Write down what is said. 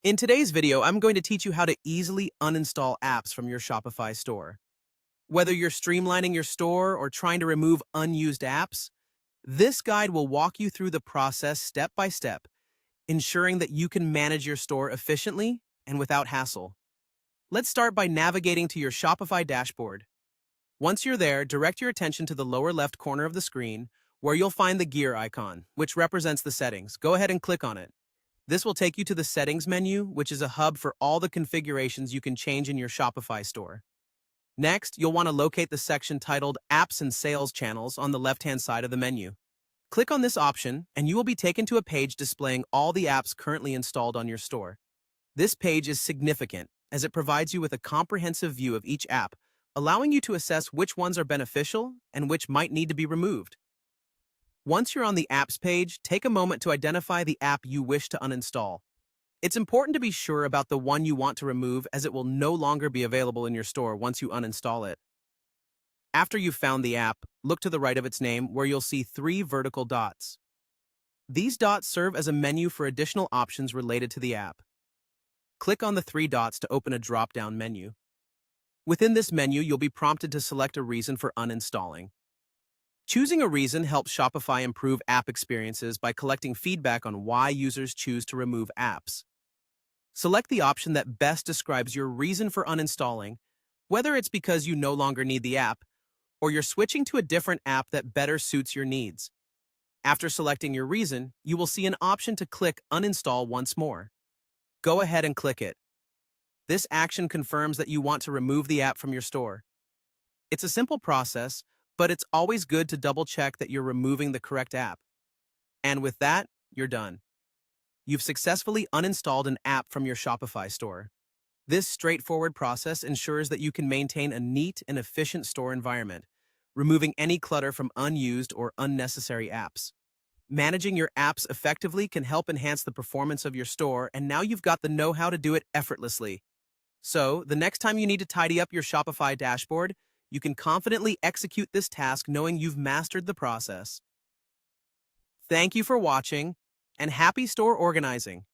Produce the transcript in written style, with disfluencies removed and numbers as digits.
In today's video, I'm going to teach you how to easily uninstall apps from your Shopify store. Whether you're streamlining your store or trying to remove unused apps, this guide will walk you through the process step by step, ensuring that you can manage your store efficiently and without hassle. Let's start by navigating to your Shopify dashboard. Once you're there, direct your attention to the lower left corner of the screen, where you'll find the gear icon, which represents the settings. Go ahead and click on it. This will take you to the Settings menu, which is a hub for all the configurations you can change in your Shopify store. Next, you'll want to locate the section titled Apps and Sales Channels on the left-hand side of the menu. Click on this option, and you will be taken to a page displaying all the apps currently installed on your store. This page is significant, as it provides you with a comprehensive view of each app, allowing you to assess which ones are beneficial and which might need to be removed. Once you're on the Apps page, take a moment to identify the app you wish to uninstall. It's important to be sure about the one you want to remove, as it will no longer be available in your store once you uninstall it. After you've found the app, look to the right of its name where you'll see 3 vertical dots. These dots serve as a menu for additional options related to the app. Click on the 3 dots to open a drop-down menu. Within this menu, you'll be prompted to select a reason for uninstalling. Choosing a reason helps Shopify improve app experiences by collecting feedback on why users choose to remove apps. Select the option that best describes your reason for uninstalling, whether it's because you no longer need the app or you're switching to a different app that better suits your needs. After selecting your reason, you will see an option to click Uninstall once more. Go ahead and click it. This action confirms that you want to remove the app from your store. It's a simple process, but it's always good to double-check that you're removing the correct app. And with that, you're done. You've successfully uninstalled an app from your Shopify store. This straightforward process ensures that you can maintain a neat and efficient store environment, removing any clutter from unused or unnecessary apps. Managing your apps effectively can help enhance the performance of your store, and now you've got the know-how to do it effortlessly. So, the next time you need to tidy up your Shopify dashboard, you can confidently execute this task knowing you've mastered the process. Thank you for watching, and happy store organizing!